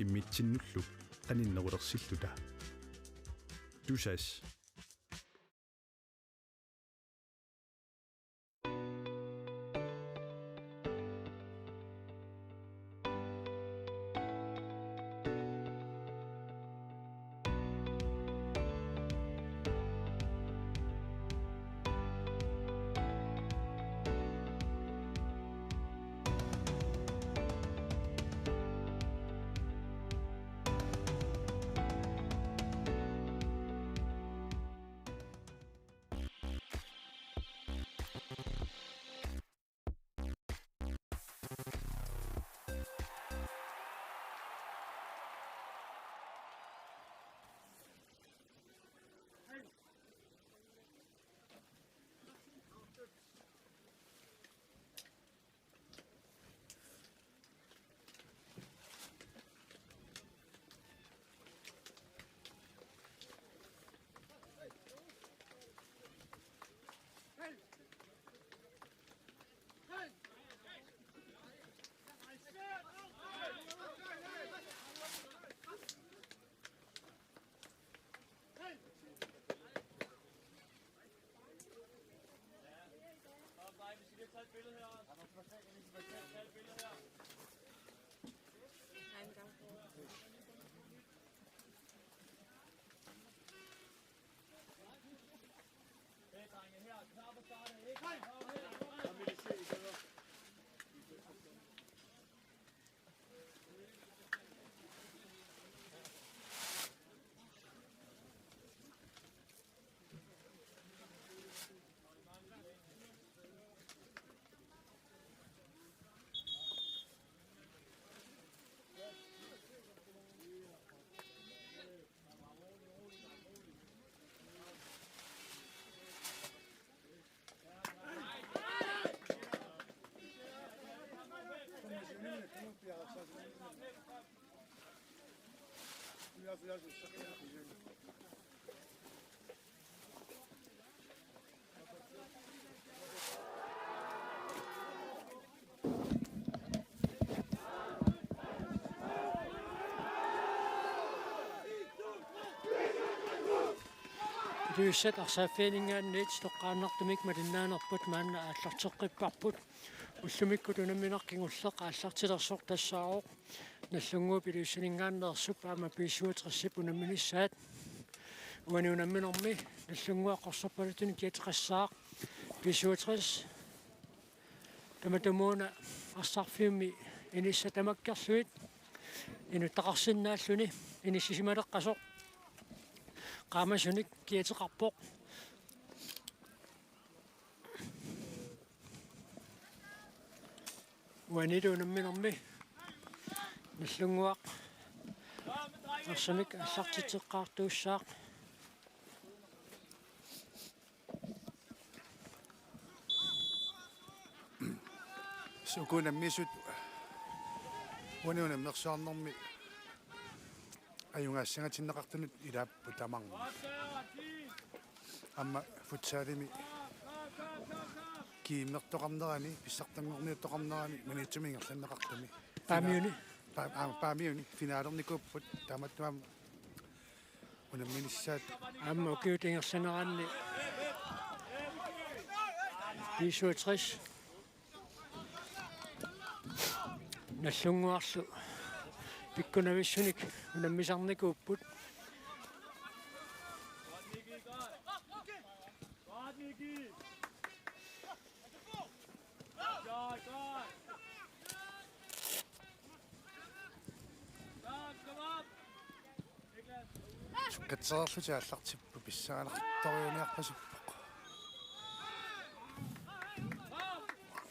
иммитсиннуллу qaninnерулерсиллута тусас Lyset arsaaffianingaanniit toqqaannartumik malinnaanерput maanna aallarteqqipparput уллумикку тунамминаркингуллеқ ааллартилерсоқ тассаароқ наллунгуу пилиуссинингааннерсуп аама писсуутрессип унамминиссаат уаниунамминерми наллунгуаққорсорпалутуни киатеқассаақ писсуутрес таматумууна арсарфиумми инисса тамаккерлуит инуттақарсиннааллуни иниссисималеққасоқ qaamasunik kiateqarpoq uaniluunamminermi nallunguaq arsamik аллартитеққартуусsaaq sukunammisut uaniunammersaarnermi ajungaassangatinnaqartunut ilaappu tamarma amma futsaalimi kiimmertoqarnerani pissartanngorniuttoqarnerani manitsumingerlannaqartumi paamiuni paamiuni finaalernikuupput tamattuam unamminissaat amma ukiutingersaneranni 67 наллунгуарлу пиккунависсуник унаммисарникууpput qatsererluti аллартиппу писсаалертториуниарпасуппоқ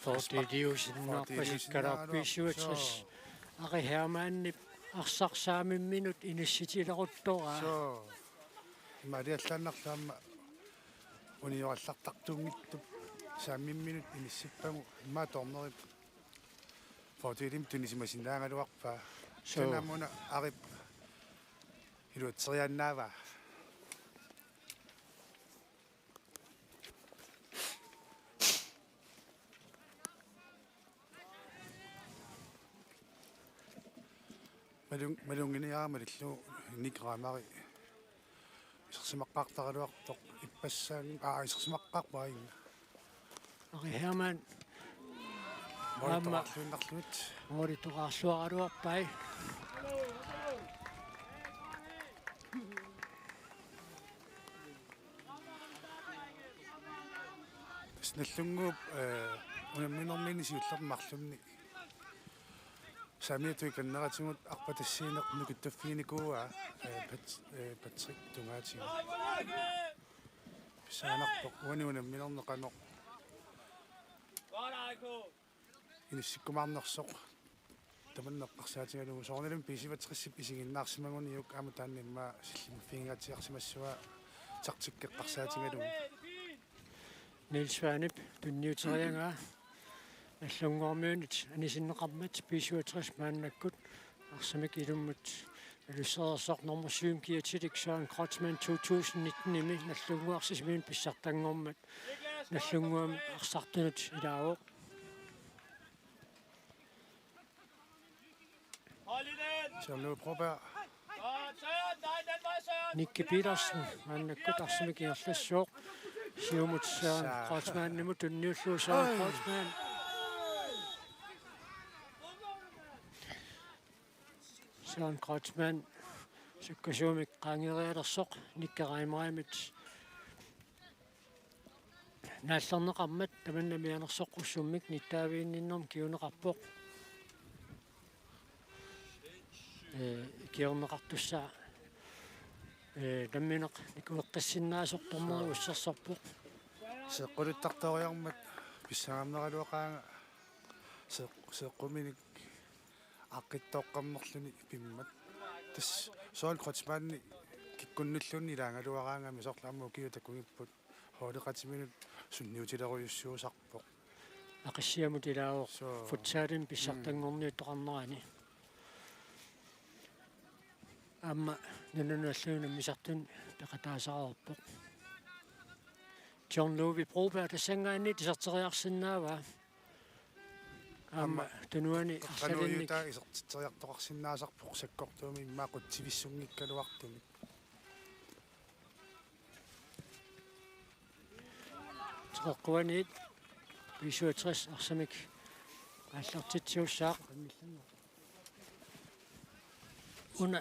фортидиусиннарпасиккаларписсуатрис ари хермааннип арсарсаамимминут инисситилеруттора so мариаллааннарлаама униораллартартуунгиттуп сааммимминут иниссиппагу иммаа торнерип фортидим тунисимасинаагалуарпаа санамуна арип илуатсерианнаава малунгиниарамалиллу никраамари исерсимаққартаруартоқ иппассаан исерсимаққарпаинга Ari Herman моритоқарлуиннарлуит moritoqarluaraluarpai снэллунгууп унамминэрмини сиуллермарлумни самиатуи каннератигут арпатассиинеқми куттаффиникууа патрик тунгаатига писаанарпоқ унамминернеқанеқ иниссиккумаарнерсоқ таманнеққарсаатигалугу соорнилум писиватриссип исигиннаарсимагуниук аама тааннимма силлимфингатиарсимассуа тартиккеққарсаатигалугу Niels Svanep tunniuterianga аллунгоормиунит анисиннеқармат писуатрис мааннаккут арсамик илуммут алуссеерсоқ номер 7 киатилик Søren Kreutzmann 2019 ими наллунгуарсисмиун писсартангормат наллунгуам арсартунут илаавоо Sjælv Broberg Nikke Petersen мааннаккут арсамик иерлассууқ сиумут Søren Kreutzmann nimut tunniulluu Søren Kreutzmann Søren Kreutzmann sukkasuumik qaangerialersoq nikkaraimarimit нааллернеқармат таманнамианерсоққуссуммик ниттаавиинниннэрм киунеқарпоқ киорнеқартуссаа тамминеқ никуэққиссиннаасортормеру уссерсорпоқ seqquluttaqtoriarmat pissagaamneraluaqaanga seqqumini aqqittoqqammerluni pimmat tas Søren Kreutzmann kikkunnulluunni ilaangaluaraangami sorlaammu kiutakugipput hooliqatiminut sunniutileruyussuusarpoq ақиссиамут илаавоқ футсаалим писсартангорниуттоқарнерани амма нунуналлуунам мисартун пеқатаасараарпоқ John Lovi Broberg тасангаани тисартериарсинаава амма тунуани qanuuta isertiteriartoqarsinnaasarpoq sakkortuumi immaaquttivissunngikkaluartumik теққуаниит висуатрис арсамик аллартитсиуссаақ уна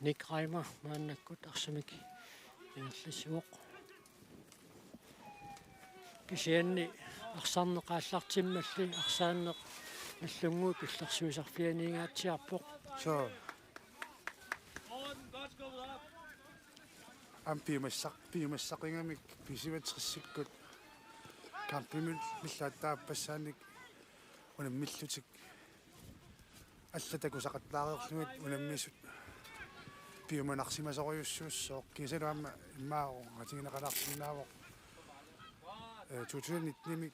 Nick Reimer мааннаккут арсамик иерласуоқ кисианни арсарнеқааллартиммалли арсааннеқ аллунгуу пиллерсуисарфианиингаатсиарпоқ så ampiumassaqingamik pisivatrissikkut kampimil millaаттааппассааник унаммиллутик аллатакусақаттаарерлугит унаммисут piumanarsimasoruйuссууссоо кисалуамма иммаагу атигинеқалаарсинаавоқ 2019-ми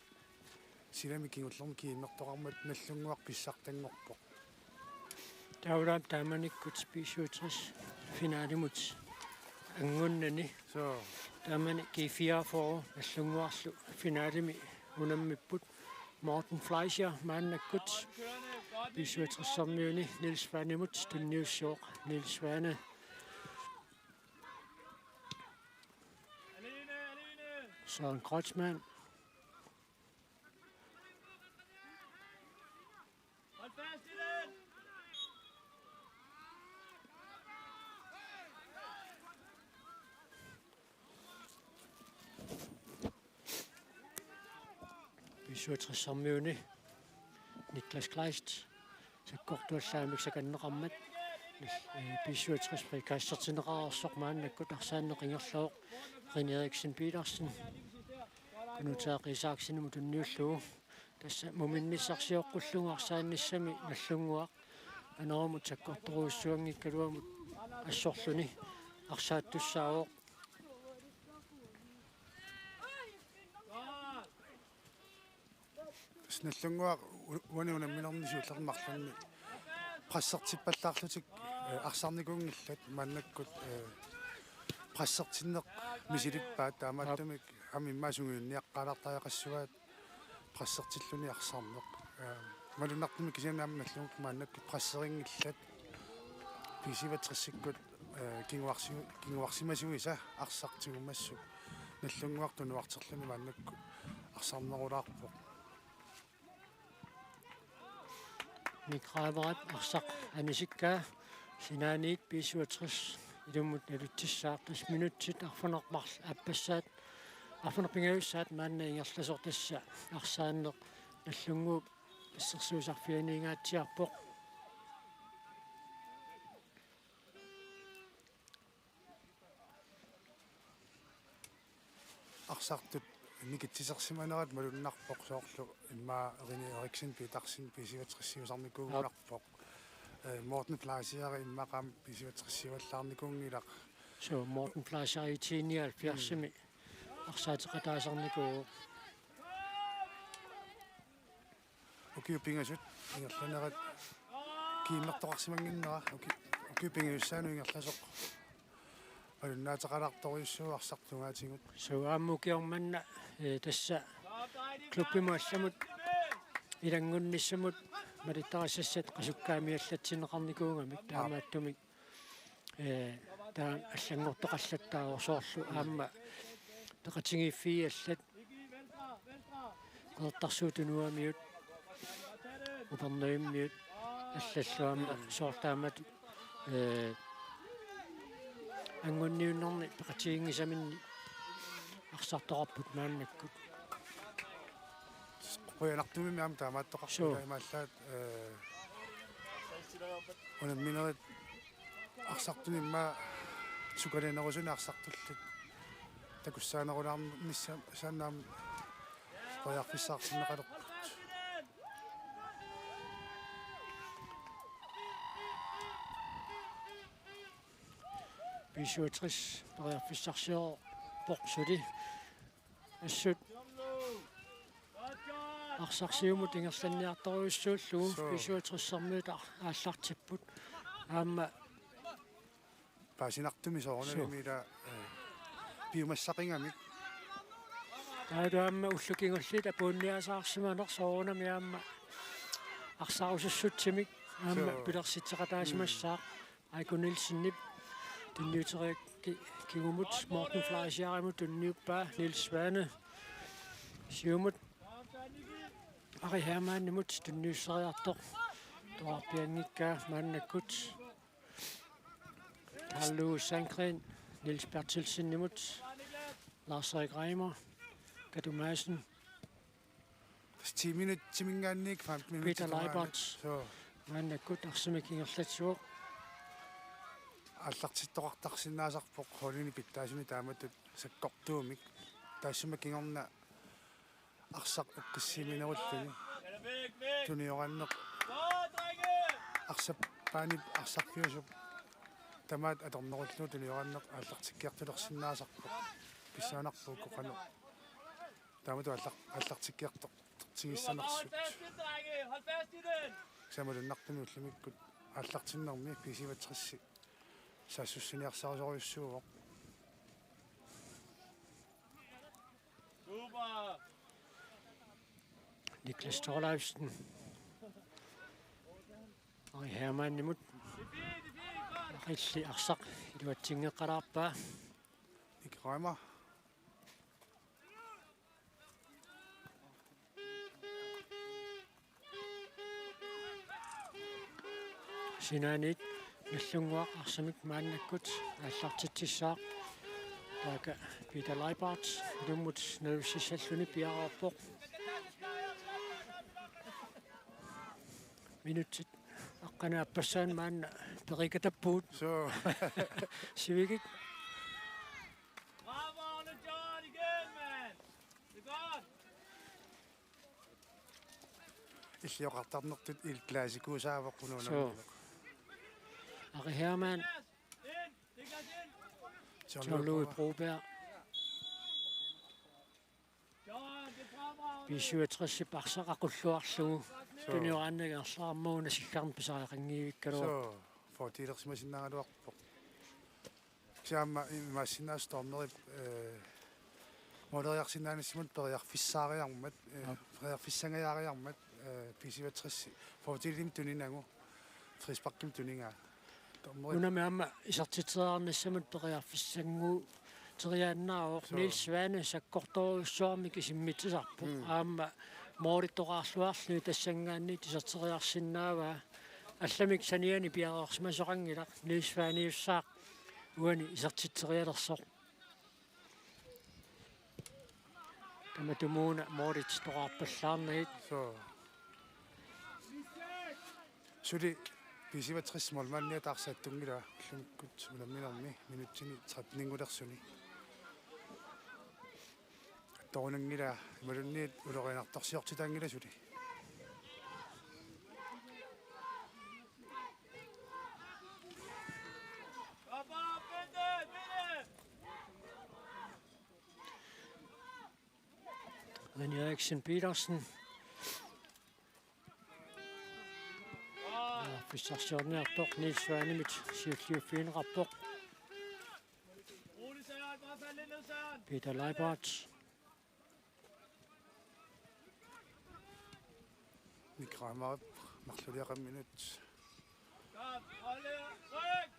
силами кингуллерми кииннэртоқармат наллунгуақ писсартангорпоқ таулаам тааманиккут писуатрис финаалимут ангуннани så таамани G4 for аллунгуарлу финаалими унаммиппут Morten Fleischer мааннаккут писуатрissarmiuni Niels Svanemut tunniussooq Niels Svane Søren Kreutzmann писуатрissarmiuni Niklas Kleist саккортуаллаамик саканнеқармат писуатрис прикассертинеқарерсоқ мааннаккут арсааннеқингерлуоқ Rin Eriksen Petersen kunutaaqisaaksinumu tunniullugu tassa muminnissarsiоққуллугу арсаанниссами наллунгуақ анерамут саккортуруссуангиккалуамут ассорлуни арсааттуссаавоқ снэллунгуа уанунамминернисууллермарлунни прассертиппаллаарлутик арсарникунгиллат маннаккут прассертиннеқ мисилиппаат таамааттумик амиммаасунгиунниаққалартаяқассуаат прассертиллуни арсарнеқ малуннартуми кисианаамналлугук мааннаккут прассерингиллат писиватриссиккут кингуарсимасуиса арсартигумассу наллунгуартунуартерлуни мааннакку арсарнерулаарпоқ микрааварат арсақ анисиккаа синааниит писуатрис илуммут налутсissaартас минутсит арфунермарл аппассаат арфунерпингависсаат маанна ингерласортасса арсааннеқ наллунгууп иссерсуусарфианиингаатсиарпоқ арсартут никитсисерсиманерат малуннарпоқ соорлу иммаа эрини эриксен питарсин писиватриссиусарникуугунарпоқ Morten Plaasiari иммақам писиватриссиваллаарникуунгилақ so Morten Plaasiari 79 арсаатеқатаасарникуу укиупингасут ингерланерат кииммертоқарсимангиннера укиупингаюссаану ингерласоқ алуннаатеқалаарторюссуу арсартунгаатигут so ааммукиорманна тасса клуббимаалламут илангунниссамут малиттарассассат қасуккаамиаллатсинеқарникуунгамик таамааттумик таа аллангортоқаллаттаа соорлу аама тақатингиффиаллат қертарсуутунуамиут упернуиммиут аллаллуама соортаамат ангунниуннэрни тақатингисаминни арсартоқарпут мааннаккут қоянартумими аама таамааттоқарсула имааллаат унамминерит арсартунимма сукалинерусуна арсартуллут такуссаанерулаарнисса саанаам қояарфиссаартиннеқалерпут писуатрис қояарфиссарсиоо порсули ассут арсарсиумут ингерланниарторуйуссууллугу писуатриссармиут ааллартиппут аама пасинартуми соорнамимила пиумассақингамик таадуамма уллукингуллит апуунниасаарсиманер соорнами аама арсаарусуссутсимик аама пилерситсеқатаасимассаа айкунилсиннип тунниутериакки кигумут Morten Plaasiarimut тунниуппаа Niels Svane сиумут Ari Hermanimut tunniusseriartoq toarpiangikkaa maannakut Hallu Sandgren Niels Bertelsen-nimut Lars-Erik Reimer Kadu Madsen 10 minut timingaannik 15 minut Peter Leibert so maannakut arsimikkingerlatsuoq аллартиттоқартарсинаасарпоқ холини питтаасуни тааматут саккортуумик таассумакингорна арсақ уккиссиминеруллуни туниораннеқ арсаппаани арсарфиусуп тамаат аторнеруллу туниораннеқ аллартиккиартулерсинаасарпоқ писсаанарпуукку қано таамату аллартиккиарто тигиссанерсут самалуннартуми уллумиккут аллартиннэрми писиватрисси сассуссиниарсаарсориуссууоқ Niklas Thorleifsen Ari Hermanimut Rilli arsaq iluatsingeqqalaarpaa Ikraima Sinaanit nallunguaq arsamik maannakkut аллартитсissaaq така Peter Leibert илуммут налуссиссаллуни пиараарпоқ минутит аққана аппассаан маанна перикатаппуут so сивигит Bravo, Arne John again, man. You're gone. иллиоқартарнертут ил классикуусаавоққунуна so Ari Hermann, Ind! Niklas ind! John Louis Broberg, John, det er fremragende! vi 67 i Baksarakulluarlugu. Tuniorannagaarlaarmuuna sillarnpisaaringivikkalu. Så får det der simpelthen sinna du op. Så man sinna stormer Moder sinna simon per fissaariarmat fissangayariarmat pisiva 60 får det lim tuninangu. Frispakkim tuninga. Unamama isartiteraarnissamut periarfissangu teriannaor Niels Svane sakkortoruussuarmik isimmitisarpu aamma mooritoraarluarlu tassangaanni tisarteriarsinnaava алламик саниани пиареерсимасорангила Niels-Svane-юссаақ уани исартитсериалерсоо таматумууна моорит тораарпаллаарнагит så det pisiva 60 målmand taarsaattungila llumikut ulamminermi minutsini 13-ngulersuni torunangila malunniit ulorianartorsiortitaangila suli René Eriksen Petersen. Fissarsiorniartor Niels Svane mit Sirkliufiinrappor. Rolig, Søren. Bare fald lidt ned, Søren. Peter Leibert. vi krammer op maqluliaqam minut Kom, hold her. Ryk!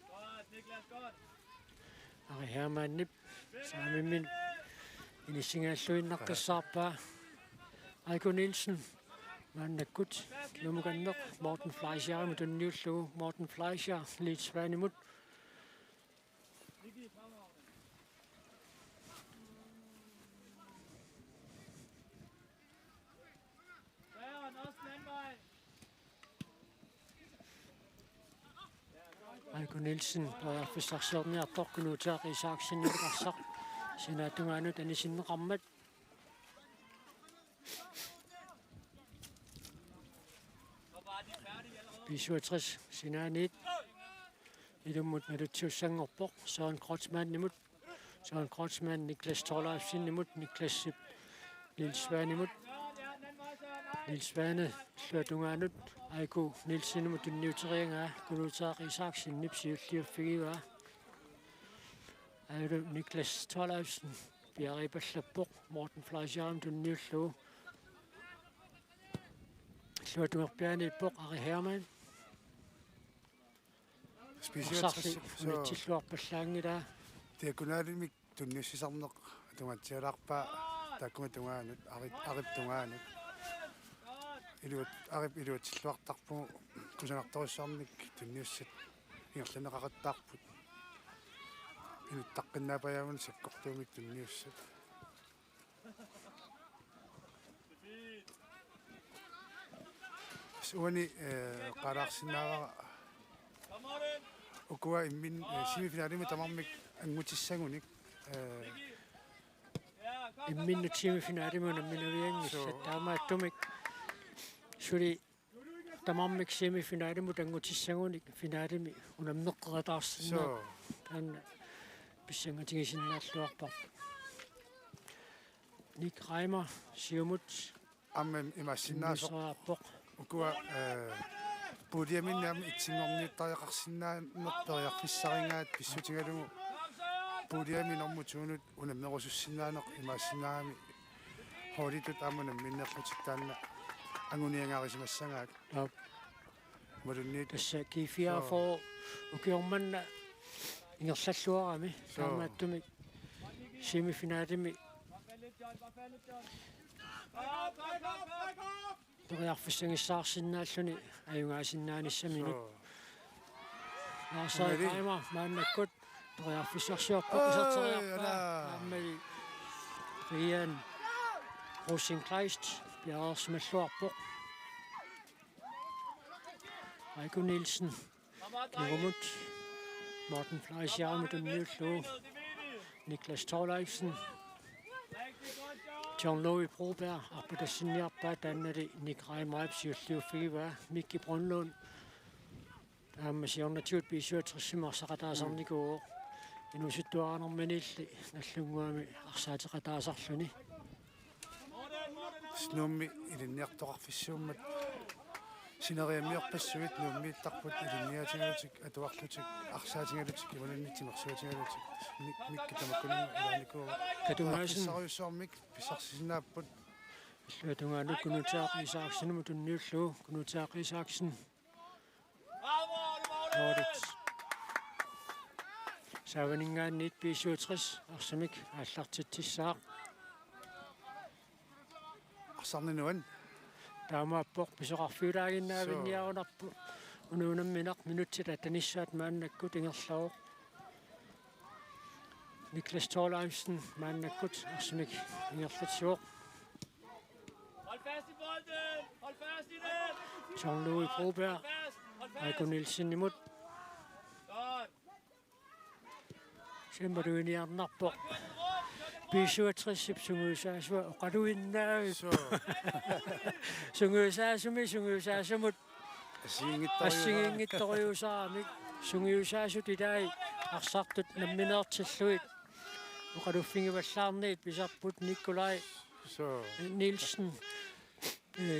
Godt, Niklas, godt. Ari Hermann Nip. Saamimmin inissingaаллуиннаққиссаарпаа Aiko Nielsen маннаккут килумуканнеқ Morten Fleischer tunniullugu Morten Fleischer Niels-Svane Niki, fremragende. Søren, også den anden vej. Aiko Nielsen periarfissarsiorniartor kunuutaaq isaaqsinniluqarsaq sinaattungaanut anisinneqarmat 67 sinaaniit ilummut nalutsiussangorpoq Søren Kreutzmann nimut Søren Kreutzmann Niklas Thorleifsen nimut Niklas Niels-Svane nimut Niels-Svane sluatungaanut Aiko Nielsen nimut tunniuterianga kunuutaaq isaaqsinni psiulliuffigiva Ailo Niklas Thorleifsen piaripallappoq Morten Fleischer tunniullugu sluatungerpianiippoq Ari Hermann pisiva 60 så tilluarpallaangila det kunaalimik tunniussisarneq tungatsialaarpa takkunga tungaanut arip tungaanut iluatilluartarpu kusanartorussarnik tunniussat ingerlaneqaqattaarput inuttaqqinnaapajaamun sakkortuumik tunniussat suani qalaarsinnaavaqa Kom, Morten. ukua immin semifinaalimi tamarmik angutissangunik Ja, kom. imminnut semifinaalimuna minuliangissat taamaattumik suli tamarmik semifinaalimut angutissanguni finaalimi unamneqqerataarsinna så taanna pissangatingisinnaаллуарпар Nick Reimer siumut amma imassinnaasor Nisraappoq ukua pudiaminnaam itsiнгорниттариақарсиннааннерториарфиссаringaat pissutigalugu Kom, Søren. pudiaminormutuunut unamnerusussinnaaneq imaassinnaami hoolitut aamunam minneqqutiktaanna anguniangaarisimassangaak Yep. malunniit tassa kiifiaafoo ukiormanna ingerlalluarami taamaattumik semifinaalimi Bare fald lidt, John. Bare fald lidt, John. Kom. toriarfissangissaarsinnaalluni ajungaasinnaanissami så Lars Reimer maannakkut toriarfissarsiorpoq Oi, iserteriarpa ala. aammali Rian Rosenkreist piarersmalluarpoq Aiko Nielsen Kom bare, drenge. kirumut Morten Fleischer tunniullugu Det ved vi. Niklas Thorleifsen Rigtig godt, John. John Louis Broberg arputassiniarpaa taannali Nikraimraip siulliuffigiva Mikki Brunlund siornatiut piisuatrissimarsaqataasarnikuo inusittuaanermanilli nallunguami arsaatiqataasarluni Snummi ilinniartoqarfissuummat sineriamiorpassuit nuummiittарпут илинниатигалутик атуарлутик арсаатингалутик ималуннитимерсуатингалутик микки тамаккунин илааникуува катунгаасин саруйссуармик писсарсисинааппут иллуатунгаанну кунутаақисааксинуму тунниуллуу кунутаақисааксин Nordics саванингаанниит пиисуутрис арсамик ааллартитсissaaq арсарнинуан таамааппоқ писоқарфиулаагиннаавинниарунарпу унуунамминақ минутсила танissаат мааннаккут ингерлавоқ Niklas Thorleifsen мааннаккут арсамик ингерлатсуоқ Hold fast i bolden! Hold fast i den! John Louis Broberg Aiko Nielsen imod Godt! Semmaruiniarnarpoq piisuatrissip sunguusaasua oqaluinnaavi sunguusaasumut ассигингитториусарамик сунгиусаасут илаи арсартут намминеэртиллуит oqaluffingivallаарniit pisarput Nikolai Nielsen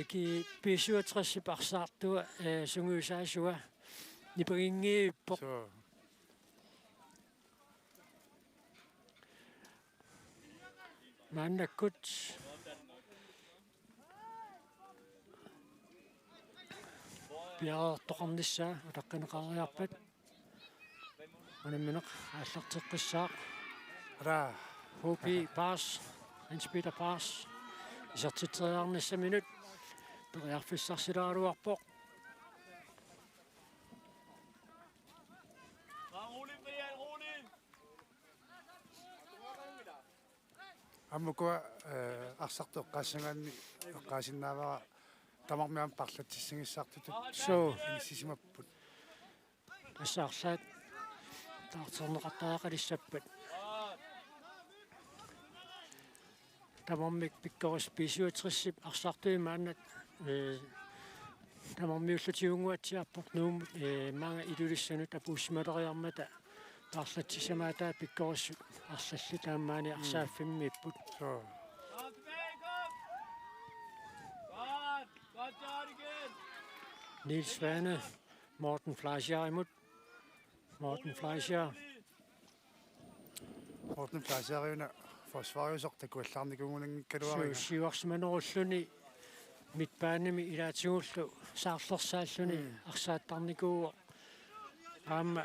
ки piisuatrissip арсаартуа sunguusaasua нипагингииппоқ мааннаккут пиаартоқарниссаа атаққинеқариарпат анамминеқ ааллартеққиссаақ ра хопи пас Hans-Peter Pars исертитсериарнисса минут периарфиссарсилааруарпоқ Rolig, Brian, rolig! аммукуа арсарту эққаассангаанни эққаасиннаавара тамармиам парлатсиссагиссаартутут so инисисимаппут ассаарлаат таартэрнеқартаақалиссаппат тамармик пиккорис писуутриссип арсартуи мааннат тамармиуллутиунгуатсиарпоқ нуум маага илулиссанут апууссималериармата таарлатсисамаатаа пиккориссут арлалли таамаани арсааффиммииппут so Kom tilbage, kom! Godt! Godt gjort igen! Niels Svane Morten Fleischer imod Morten Fleischer Morten Fleischer forsvarusoq takuallаарникунгунангкалуарига сиуарсиманеруlluni митпааними илаатигуллу саарлерсааллуни арсааттарникуу аама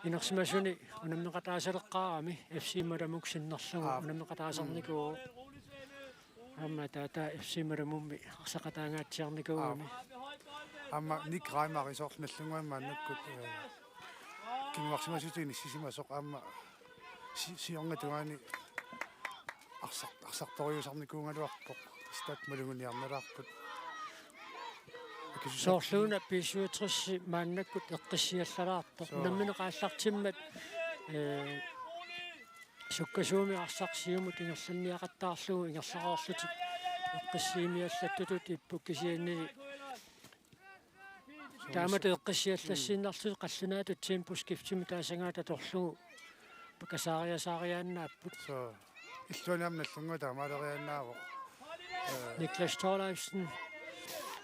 инерсимасуни унаммеқатаасалеққарами FC маламук синнерлугу унаммеқатаасарникуу аама таата FC маламумми арсақатаангаатсиарникууми амма ник раймарисоорлналлунгуаммааннаккут кингуарсимасутини сисимасоқ аама сиорнатугаани арсарториусарникуунгалуарпоқ стат малугуниарналаарпут соорлууна писуутрисси мааннаккут эққиссиаллалаарпоқ намминеқааллартиммат суккасууми арсарсиумут ингерланниақаттаарлугу ингерлараарлутик эққиссиимиаллаттутут иппуккисианни таамат эққиссиаллассииннарлу қаллунаатут темпускифтими таасангаата торлугу пакасаариасаариааннааппут so иллуанаамналлунгуа таамаалериааннаавоқ Niklas Thorleifsen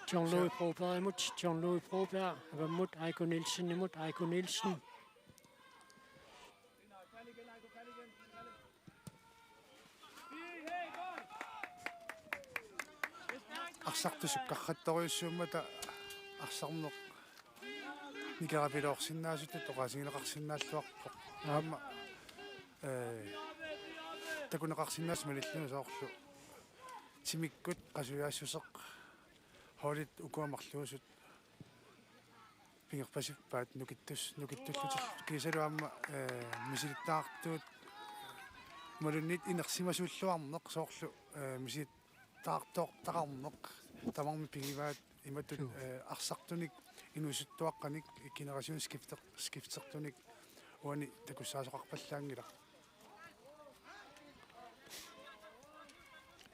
John Louis Broberg imod John Louis Broberg imod Aiko Nielsen imod Aiko Nielsen арсартусуккарратториуссууммата арсарнеқ никарапилоорсиннаасутут тоқасигинеқарсиннааллуарпоқ аама такунеқарсиннаас малиллуну соорлу тимиккут қасуяассусеқ холит укуамарлуусут пингерпасиппаат нукиттуллутил кисалуамма мисилиттаартуут малуннит инерсимасууллуарнеқ соорлу мисилиттаартоортақарнеқ тамарми пигиваат иматут арсартуник инусуттуаққаник генерасиун скифтертуник уани такуссаасоқарпаллаангила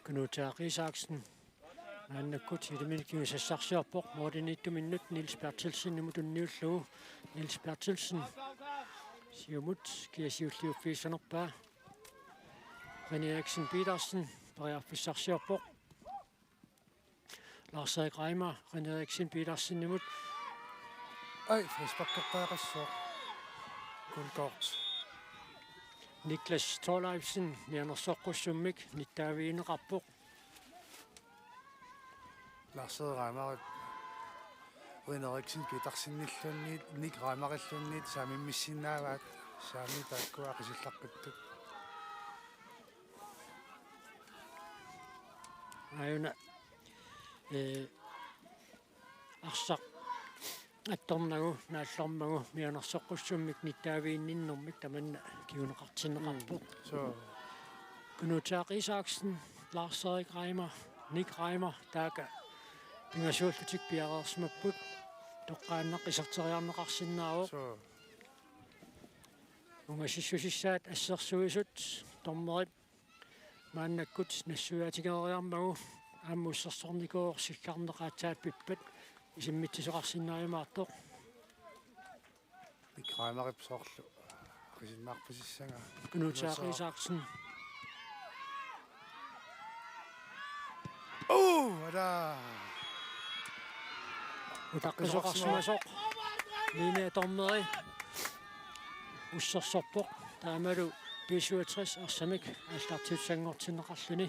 Knut Isaksen. Han er godt i det mindre, så sagt op på, hvor det 90 minutter. Niels Bertelsen imod den nye slå. Niels Bertelsen. Siger mod, giver sig ud liv fæsen op bag. René Eriksen Petersen. Bare for sagt op på. Lars Erik Reimer. René Eriksen Petersen imod. Ej, frispark så. Guldkort. Niklas Thorleifsen. Nærmere Sokko Summik. Nittavine Rapport. Lars Erik Reimer. René Eriksen Petersen nillunniit. Nick Reimer illunniit. Sami missinnaavaat. Sami taakku aqisillaqqittut. Ajuna. Arsak. Attornagu naallormagu mianersoqqussummik nittaaviinninnermik tamanna kiuneqartinneqarpoq. Så Knut Isaksen, Lars Erik Reimer, Nick Reimer taaka pingasuullutik piareersmapput toqqaannaq isarteriarneqarsinnaavo. så Ungasissusissaat assersuisut tormerip maannakkut nassuaatigeeriarmagu aammussarsornikoor sikkarneqaatsaat pippat isimmitsisoqarsinnaaimaartoq. Nick Reimer ipsoorlu. Aqisinnаарpasissanga. Knut Isaksen. Ada. Utaqqisoqarsimasoq. Line tormeri. Ussarsorpoq taamalu 67 arsamik аллартиутсангортинеқарлүни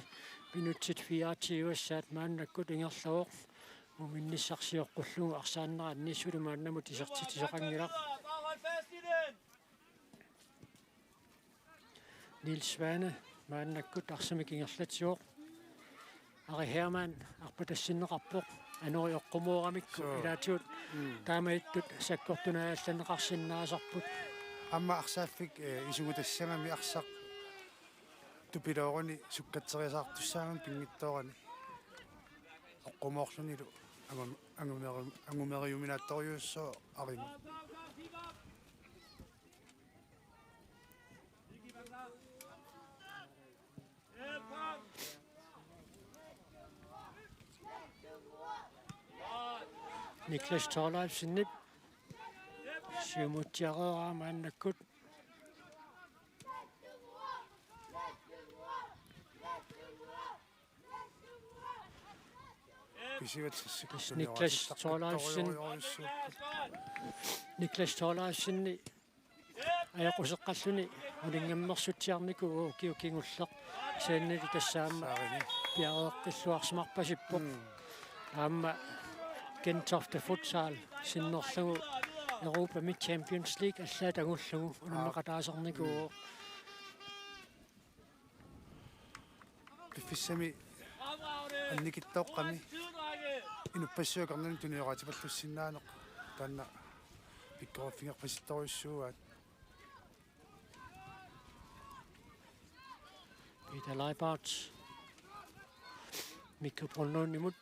минутсит 24 саат мааннаккут ингерлавоқ муминниссарсиоққуллугу арсааннера нисулу мааннамут исертитисоқангилақ Niels Svane мааннаккут арсамик ингерлатсиоқ Ari Hermann арпатассиннеқарпоқ анериоққумуурамикку илаатиут таамаиттут саккортунаалланеқарсиннаасарпут Amma arsaafik isugutassangami arsaq tupilooruni sukkatseriasaartussaangan pingittoorani oqqumorlunilu angumeriuminaattoriussoo arimu Niklas Thorleifsen Siumuttiareeraa maannakkut Niklas Thorleifsen ajaqusеққаллуни улингаммерсутсиарнику киукингуллеқ сааннали тассаама пиареэққиллуарсимарпасиппоқ аама Gentofte futsal sinnerlugu Europa Mid Champions League аллаатагуллугу унаммеқатаасернику пиффиссами анникиттооққами инуппассуакарнани туниоратипаллуссиннаанеқ таанна пиккороффингерпаситториуссууаат Peter Leibart Mikko Brunlund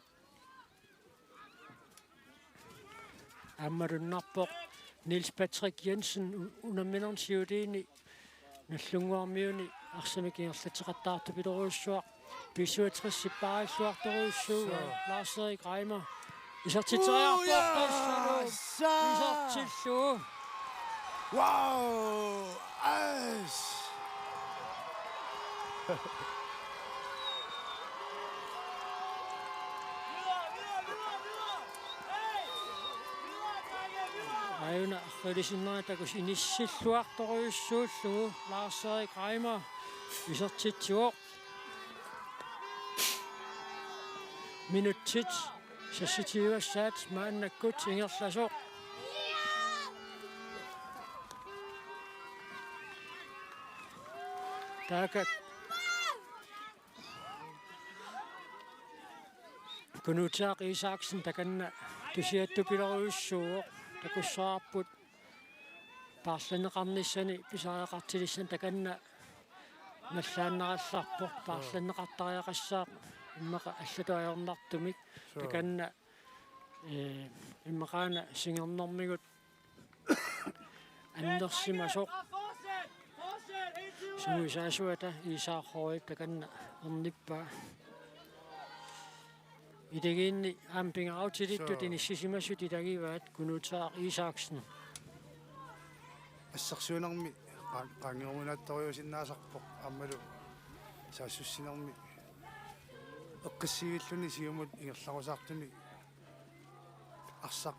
Ammarunarpoq Niels Patrick Jensen unamminernsiudiini наллунгуармиуни арсамикингерлатеқартаарту пилоруйссуақ 67 сиппааллуарторуйссууга Lars Erik Reimer исертитериарпоқ исертиллуу Wow! Ais! Ajuna aqqilisиннератакус иниссиллуарторуйуссууллугу Lars Erik Reimer исертитсуоқ минуттит сасситиуассаат мааннаккут ингерласоқ така Knut Isaksen таканна тусиаттупилеруйуссууоқ такуссаарпут паарланеқарниссани писариақартилиссан таканна наллааннералларпоқ паарланеқартариақассаа иммақа аллатуаернартумик таканна иммақаана сингернэрмигут аннерсимасоқ сумуисаасуата исаархорип таканна ерниппаа Idegin ampingautilit inissisimassut idagivaat Kunutaa Isaksen. ассарсуунарми qaangiormunattoriusinnaasarpoq аммалу саассуссинерми эққиссивиллуни сиумут ингерларусаартуни арсақ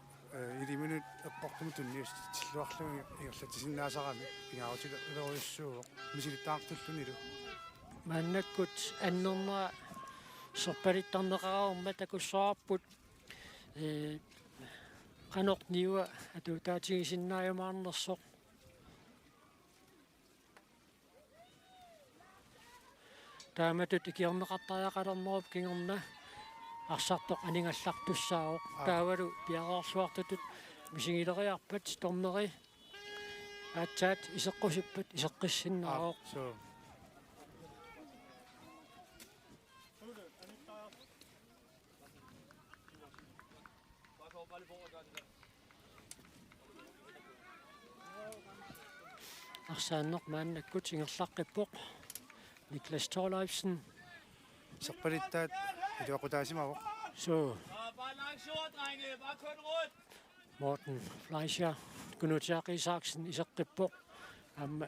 илиминут эққортуму тунниус тиллуарлуги ингерлатисиннаасарами пингаарутила улеруйуссууоқ мисилиттаартуллунилу Маннаккут аннернера сорпалиттарнеқараарма такуссаарпут qanорниуа атутаатигисиннааюмаарнерсоқ тааматут икиорнеқартариақалернеруп кингерна арсартоқ анингаллартуссаавоқ таавалу пиараарсуартутут мисигилериарпат торнери аатсаат исеққусиппат исеққиссиннаароқ соо арсааннеқ мааннаккут ингерлаққиппоқ Niklas Thorleifsen серпалиттаат илуақутаасимавоқ så Bare lang short, drenge. Bare kun rundt. Morten Fleischer Kunutaa Isaksen исеққиппоқ амма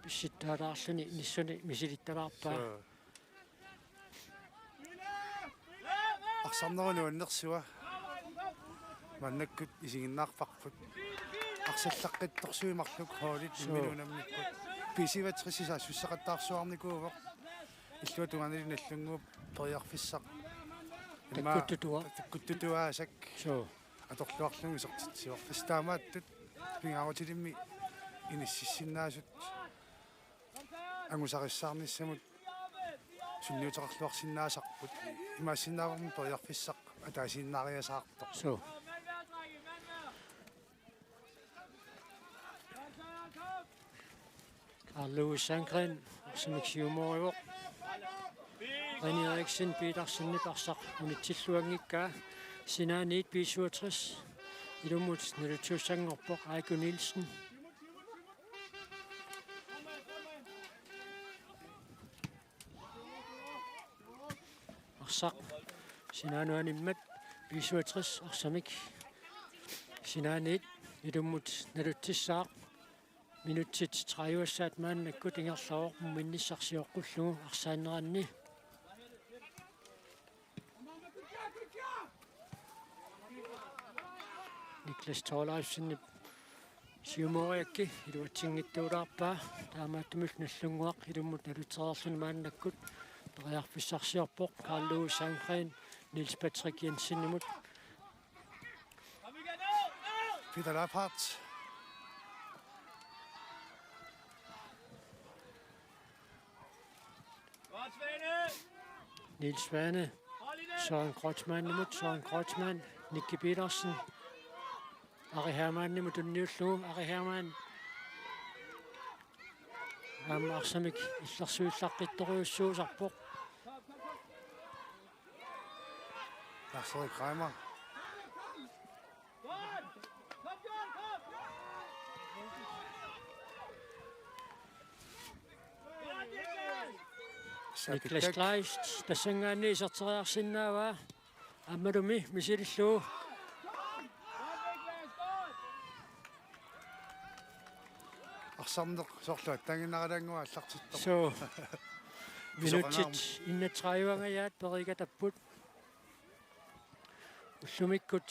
писситтаалаарлуни ниссуни мисилитталаарпаа арсарнерунуаннерсуа маннаккут исигиннаарпарпут арсаллаққитторсуимарлук хоолит имминунамниккут писиватсисса суссақаттаарсуарникуувоқ иллуа туганали наллунгууп ториарфиссақ таккуттутуаасак så аторлуарлугу сертитсиорфистаамааттут пингаарутилимми иниссиссиннаасут ангусариссаарниссамут сунниутеқарлуарсиннаасарпут имаассиннааварми ториарфиссақ атаасиннаариасаарто så Carlo Sandgren Simixiumorivo René Eriksen Petersen Nibarsaq unitsilluangikkaa Sinaaniit 67 ilumut nilutsuussangorpoq Aiku Nielsen Arsaq Sinaanuanimmat 67 arsamik Sinaaniit ilumut niluttissaaq minutsit 30 maannakkut ingerlaroq minnissarsiоққуллугу арсаанеранни Niklas Thorleifsen siumoriakki iluatsiнгиттуулаарпаа таамааттумул наллунгуақ илуммут налутерерлун мааннаккут периарфиссарсиорпоқ Carlo Sandgren Niels Patrick Jensen-имут Kom igen nu. Nu. Peter Lapphardt Godt, Svane. Niels Svane Hold i det. Søren Kreutzmann imod Søren Kreutzmann Nicky Petersen Ari Hermann imod den nye slå Ari Hermann Arsamik иллерсуиллаққитторуйуссуусарпоқ Lars-Erik Reimer Godt. Kom, Bjørn, kom. Godt, Niklas. Niklas Kleist тассангаани исертериарсинаава аммалуми мисилиллуу Godt, Niklas. Godt. арсарнеқ сорлуат тангиннараангуа аллартиттор så minutsit 31-гаят перигатаппут уллумиккут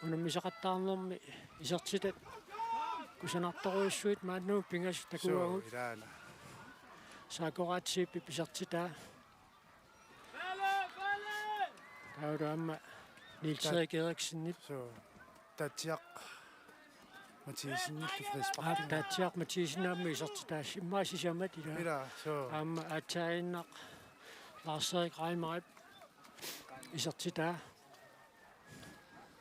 унаммисақаттаарнерми исертитат кусанарторуйуссуит мааннуу пингас такуагут илаана сакоратсиппи писертитаа Balle, balle. таулуамма Niels Erik Eriksen så татиақ матисинниллу фриспарт таатиақ матисинаамми исертитаа иммаасисамат ила ила så амма атаиннақ Lars-Erik Reimer исертитаа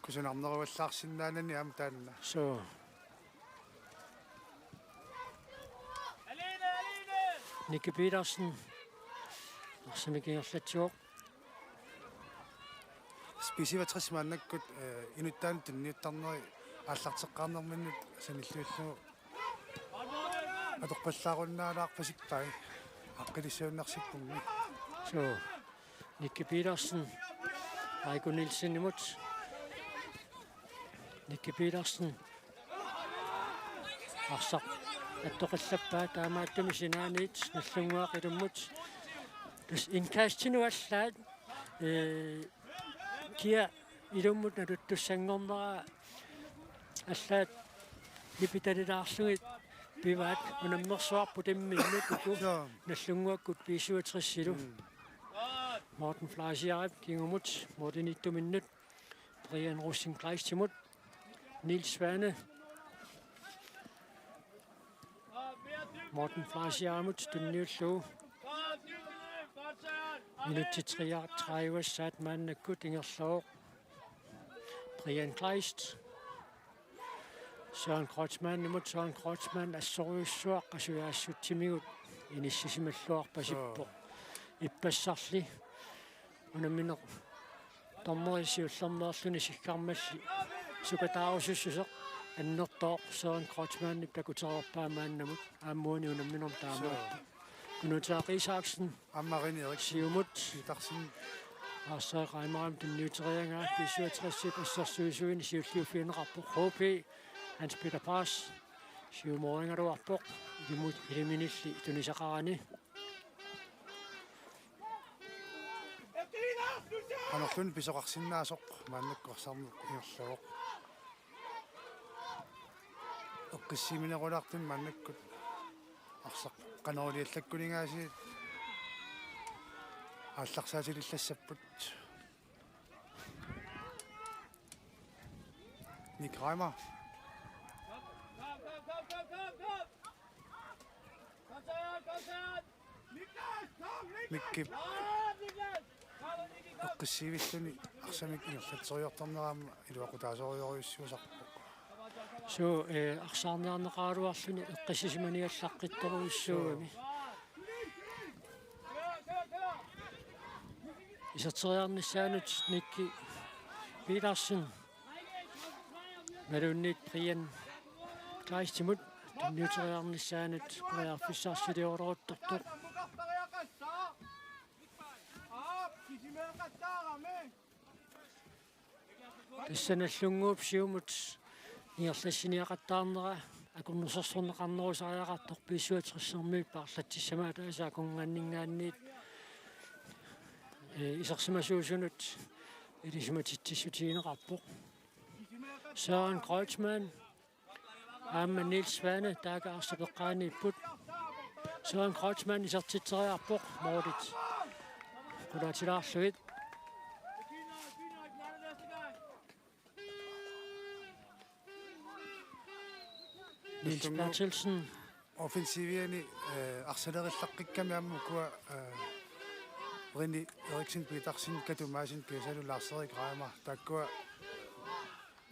кусанарнеруаллаарсиннаанани ам таанна så Alene, alene. Nicky Petersen арсамикингерлатсуоқ списиватрис мааннаккут инуттаан тунниуттарнери ааллартеққарнерминнут саниллуиллугу Hold Morten. аторпаллааруннаалаарпасикпай аққилиссууннарсиппунни så Nicky Petersen Heiko Nielsen imod. Nicky Petersen. Arsaq аттоқиллаппаа таамааттумисинаанит наллунгуақилуммут тас инкаастинуаллаат киа илуммут налуттуссангорнера аллаат липиталилаарлугит пиваат унаммерсуарпу тамминнут уку наллунгуаккут пиисуатриссилу Morten Flaasiarip kingumut Morten Brian Rosenkleistimut Niels Svane Morten Flaasiarip tunniullu minutti 33 sat mannakut ingerloo Brian Kleist Søren Kreutzmann imod Søren Kreutzmann assoruissuaq qasuaassutimigut inissisimаллуарпасипpo иппассарли унаминеқ томморисиуллернеерлүни сиккармалли сукатаарусуссусеқ аннертоо Søren Kreutzmann иппакутерерпаамааннамут ааммуани унамминерм таамааппу Gunnar Isaksen аммарини Siumut тарсин Assa Reimarm den nyteringer B67 assassuisuin siulliufiinerarpu HP Hans Peter Pass siumoringer imod eliminilli tunisaqarani анерлүн писоқарсиннаасоқ мааннаккорсарму иерлуоқ оққиссиминерулаартун мааннаккут арсақ канаулиаллаккулингааси алларсаатилиллассаппут Nick Reimer Mikki оққиссивиллуни арсамик иерлатсориорторнераама илуақутаасориориуссуусарпу so арсаарнеарнеқаалуарлүни эққиссисиманиаллаққитторуиссууами исатериарниссаанут Nicky Petersen Melunit Brian Kleistimut tunniuteriarnissaanut qariarfissaarsiliororuttortor тассаналлунгууп сиумут иерлассиниақаттаарнера акуннерсорсорнеқарнерусариақартор писсуатериссермиуп паарлатсиссамаа таасаа кунганнингаанниит исерсимасуусунут илисиматитсиссутигинеқарпоқ Søren Kreutzmann аама Niels Svane таакаарсапеққаанииппут Søren Kreutzmann исертитсериарпоқ моодит кулаатилаарлугит Niels Bertelsen offensivini arsalerillaqqikkami ammukua Rini Eriksen Petersen katumaasin keesalulaarseri Reimer taakkua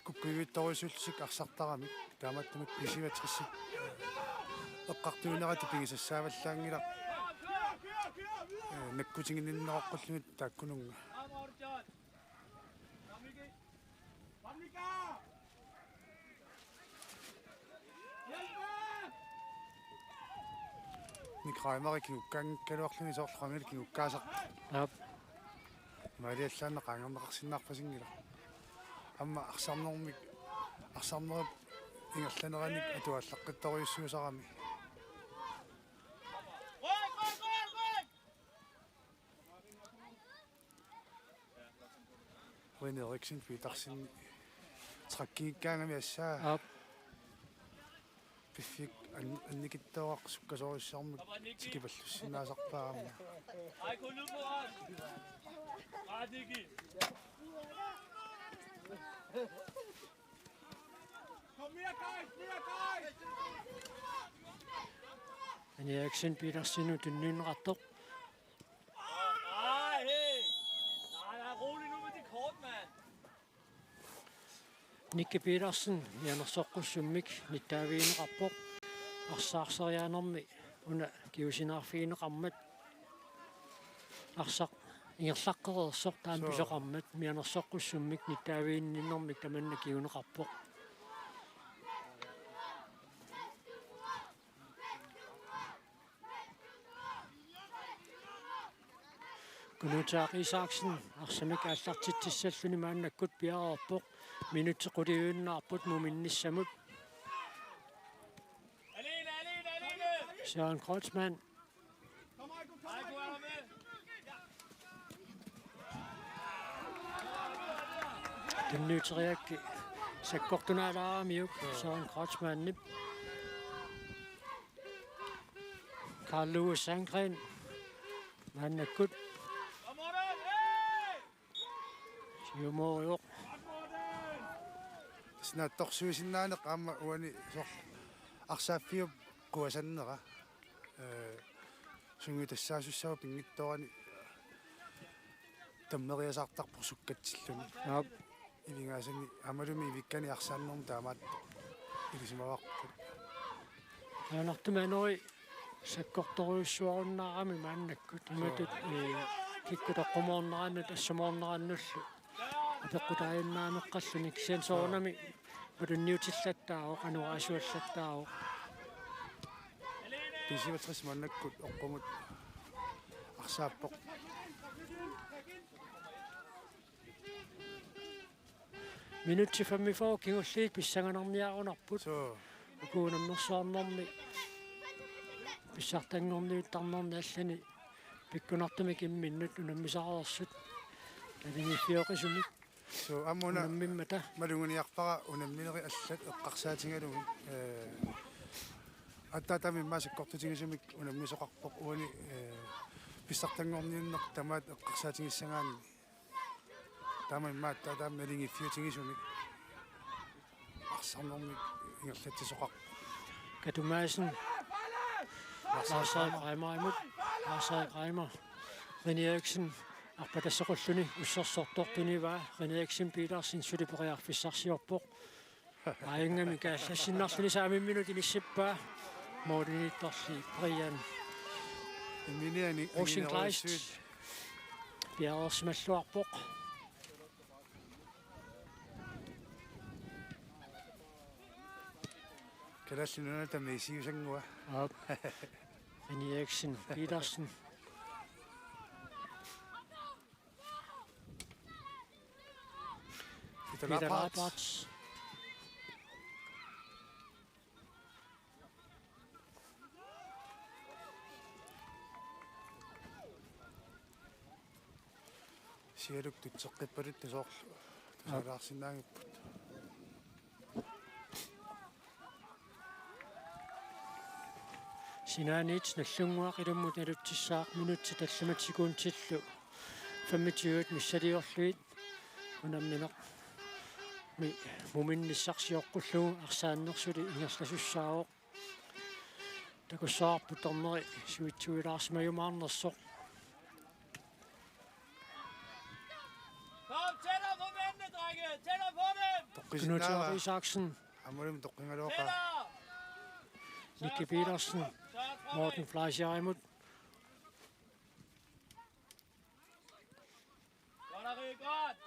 куккуивиттторисуллик арсартарамик тааматтумик писиватрissik эққартуинерати пигисассааваллаангила наккутингиннеққуллугит тааккунунга Nick Reimer киуккаан калуарлуни соорлуамил киуккаасақ ап маалиаллаанне qaangerneqarsinnаарпасингила амма арсарнэрмик арсарнерп ингерланераник атуаллаққитториуссуусарами Rini Eriksen Petersen траккииккаангами ассаа ап пиффик анникиттоақ суккасориссаармик тикипаллуссинаасарпаарами Heiko nu på os. Radiki. Kom mere, Kai! Mere, Kai! Eriksen Petersen tunniunneqartoq Nej, hey! Nej, rolig nu med de kort, mand. Nicky Petersen janersoqqussummik nittaaviineqarpoq арсаарсериаанерми уна киусинаарфиинеқармат арсақ ингерлаққереерсоқ таан писоқармат мианерсоққуссуммик ниттаавиинниннэрмик таманна киунеқарпоқ Kunutaaq Isaksen arsamik аллартитсаллуни мааннаккут пиараарпоқ минутеқулиуиннаарпут муминниссамут Søren Kreutzmann Tunnuuteriakki sakkortunaalaaramiuk Søren Kreutzmann nip Carl Lewis Sandgren мааннаккут Юмориоқ снаттарсуисиннаанеқ аама уани сор арсааффиуп куасаннера сунгу тассаасуссава пингитторани таммериасаартарпор суккатсиллуни Jaap илингаасани амалуми ивиккани арсааннерм таамаат илисимаварпут анартуманери саккорторуйссуаруннаарами мааннаккут иматут киккутоққумоорнераана тассамоорнерааннуллу апеққутарииннаамеққаллуни кисиансоорнами пулунниутиллаттаавоқ анураасуаллаттаавоқ писиватрис маннаккут оққумут арсааппоқ минутти 45 кингуллиит писсанганарниаарунарпут со укуунамнерсуарнерми писсартангорниуттарнерни аллани пиккунартами кимминнут унаммисареерсут талингиффиоқисуник so amuna унаммиммата малунгуниарпара унамминери аллат эққарсаатингалуги аттаатами маасаккортутигисумик унаммисоқарпоқ уани писсартангорниуннер тамаат эққарсаатингиссагаани тамай маатта тааммалинги фиутингисумик арсарнэрмик ингерлатсисоқар Katумаасен Ларсай Раймаимут Ларсай Раймар René Eriksen арпатассоқуллуни уссерсортортуниваа René Eriksen Petersen сулипериарфиссарсиорпоқ аингами кааллассиннарлуни саамимминут илиссиппаа моодинитторли Brian миниани Rosenkleist пиарерсималлуарпоқ калассинуна тамисиусангуа Jaap René Eriksen Petersen Peter Labarts сиалук тутсеққиппалут тасоорлу тасалаарсинаангиппут Sinaanit nallunguaq ilumut aluttissaaq minutti tallumat sekuntillу 25 missaliorluit unammineq mi muminnissarsiorqullugu arsaannersuli ingerlasussaavoq takussaarpu torneri suitsuilaarsmajumaarnersoq Kom tættere på mændene, drenge! Tættere på dem! Knut тоққисиннаава Isaksen амалум тоққингалуоқа Tættere! Nicky Petersen Morten Fleischer-Eimut Godt, Arie, godt!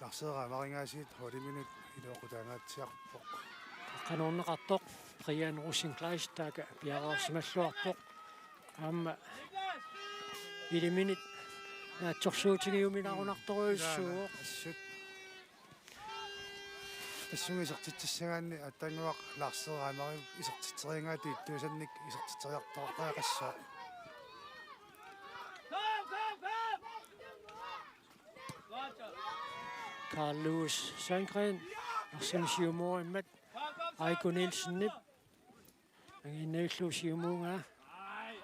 ларсеераамарингасиит 40 минут илоқутаагаатсиарпоқ qanorneqartoq Brian Rosenkleist taaka piareersimalluarpoq aamma Niklas! 1 minut наатсорсуутигиуминарунарторуйуссууоқ ассут тассугисертитсагаанни аттангуақ ларсеераамари исертитсериингаати иттуусанник исертитсериартоортаақассоо Kom, kom, kom! Godt, så. Carl Lewis Sandgren арсамсиумориммат Kom, kom, Aiko Nielsen nip angиннаиллуусиумуунга Nej. Hey!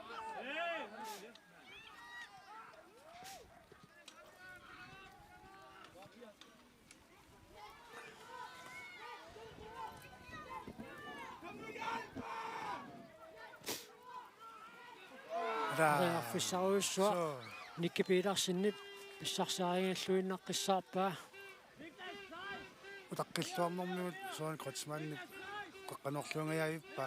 ариарфиссаруйуссуа Nicky Petersen nip писсарсаарингallуиннаққиссаарпаа утаққиллуарнэрмигут Søren Kreutzmann қаққанерлунгаяавиппа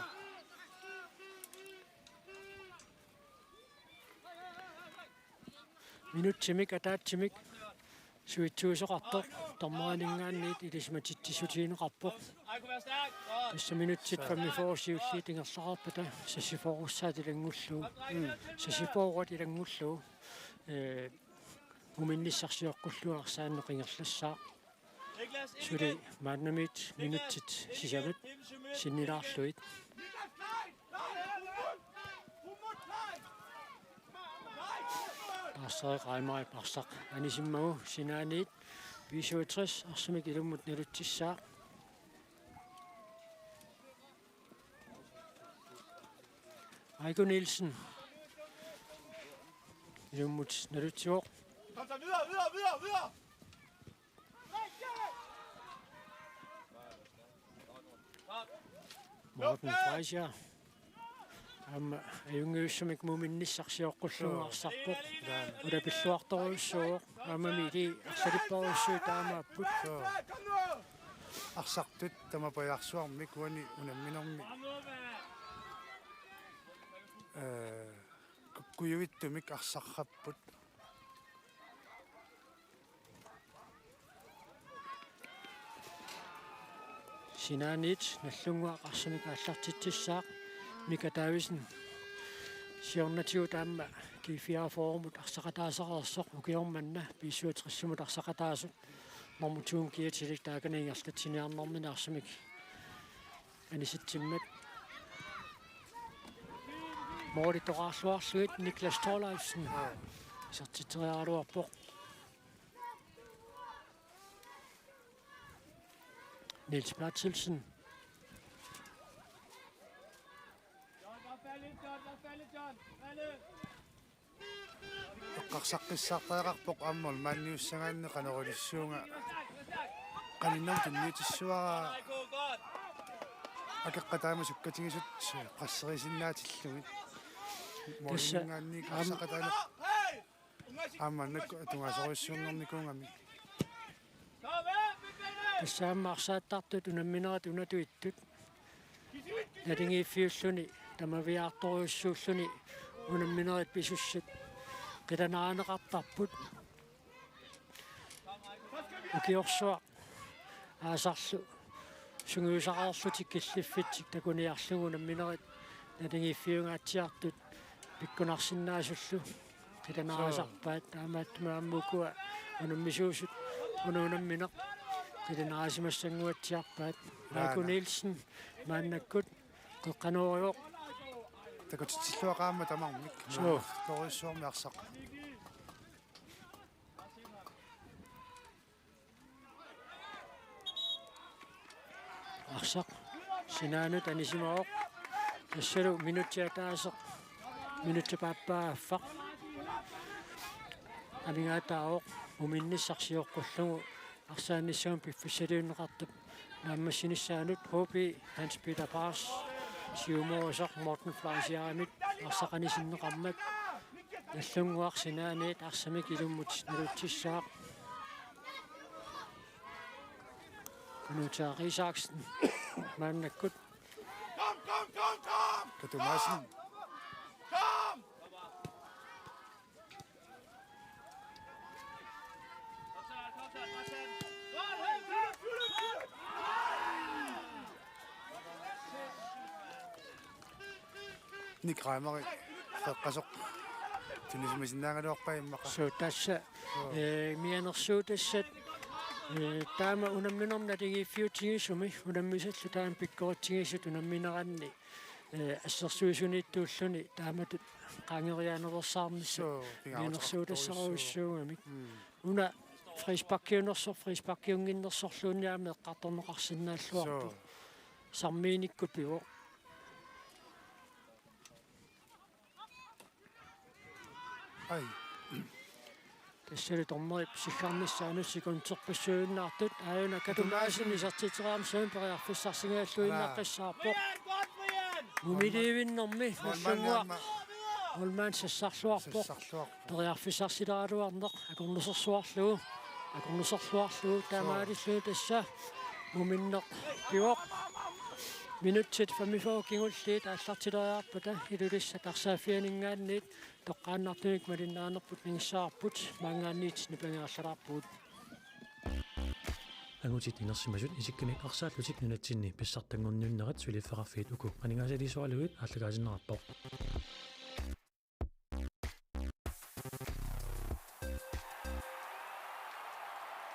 минутсимик атаатсимик суитсуусоқартоқ тормаанингаанниит илисматитсисутиинеқарпоқ Nej, kunne være stærk. Godt. Tässä minuutit fammifoosiulli tingerlarpata sassiforussaatit angullu sassifoorut ilangullu muminnissarsiorqulluarsaanne qingerlassaa Niklas, ind suli igen. maannamit minuutit sisamat sinnilaarluit Parsari qaimari parsaq anisimmagu sinaaniit 65 arsamik ilummut naluttissaa Heiko Nielsen. Ilummut nalutsivoq Kom så videre, videre, videre, videre. Morten Freisia. Ajungiussamik muminnissarsiorqullugarsarpoq ulapilluartoruissuuq amamili arsalipparuissuu taamaapput Kom nu. Arsartut tamapajarsuarmik uani unamminormi Kom nu, mand. kukuyuvittumik arsarrapput Sinaanit nallunguaq arsamik аллартитсissaaq Mika Davisen siornatiu taamma kiifiafoorumut arsaqataasaqersoq ukiormanna piissuutrissumut arsaqataasut normutuun kiatilik taakaniingerlatsiniarnormina arsamik anisitsimmat Mordi toqaarluarluit Niklas Thorleifsen isartiteriaaluarpoq Niels Platzelsen John, bare fald lidt, John. Bare fald lidt, John. Fald lidt. eqqarsaqqissartaaqarpoq ammol maanniussangaanne qanerulissuunga Vær stærk, vær stærk. qaninnerm tunniutissuara Heiko, godt. akeqqataama sukkatingisut qasserisinnaatillugit molingaanni qarsaqataana Hey! Unga, aammannak tungasoruissuunnernikuungami kom her. Byg benene. тассааммаарсааттартут унамминерат унатуиттут натингииффиуллуни тамавиаарторуйуссууллуни унамминерит писуссат қиланаанеқартарпут укиорсуа аасарлу сунгуусақарлутик киллиффитсик такуниарлугу унамминерит натингииффиунгаатсиартут пиккунарсинаасуллу қиланаасарпаат таамааттумааммукуа унаммисуусут унамминеқ Qilinaasimassangуатсиарпаат Heiko Nielsen мааннаккут қеққануриоқ такутитиллуақаама тамармик Соо. торуissuarmi arsaq арсақ синаанут анисимаоқ тассалу минутсиатаасеқ минутсапааппааффақ амигаатаоқ уминниссарсиоққуллугу арсааниссаам пиффиссалиуннеқартап нааммассиниссаанут хопи Hans Peter Bars сиумоосақ Morten Freisiaamit арсақанисиннеқармат наллунгуақ синааниит арсамик илуммут налутсиссаақ Knut Isaksen мааннаккут Kom, kom, kom, kom. katumasin Kom. Kom så, kom så. Martin. Godt, hey, fyld. ник raimari feqqasoq tunisimisinnaangaluarpai immaqa so tassa mianersuutassat taama unamminerna tigiiffiutigisumi unammisallu taam pikkorittigisut unammineranni ассерсуисунииттууллуни тааматут qaangeriaanerersaarnissa so mianersuutassаруиссуугамик уна фриспаккиуннерсорфриспаккиунгиннерсорлуунниами эққарторнеқарсинааллуарпу so сармииникку пиво ai тассали тормери сиккарниссаануссикунтерпассууннаартут ааюна катумаасин исартитераамсуун периарфиссарсигааллуиннаққиссаарпоқ Godt, Brian. мумиливиннэрми наллунгуа олмаан сассарлуарпоқ sassarluar периарфиссарсилаалуарнеқ акорнусорлуарлуу таамаалиллуу тасса муминнеқ пиоқ минутсит фамифоо кингуллиит ааллартилериарпата илулисса тарсаафианингаанниит тоққааннартуник малиннаанерпут нингиссаарпут маангаанниит нипангеерлалаарпут ангутит инерсимасут исикканик арсааллутик нунатсинни писсартангорнууннерат сулиффеқарфиит уку анигаасалисуалуит ааллагаасиннераппоқ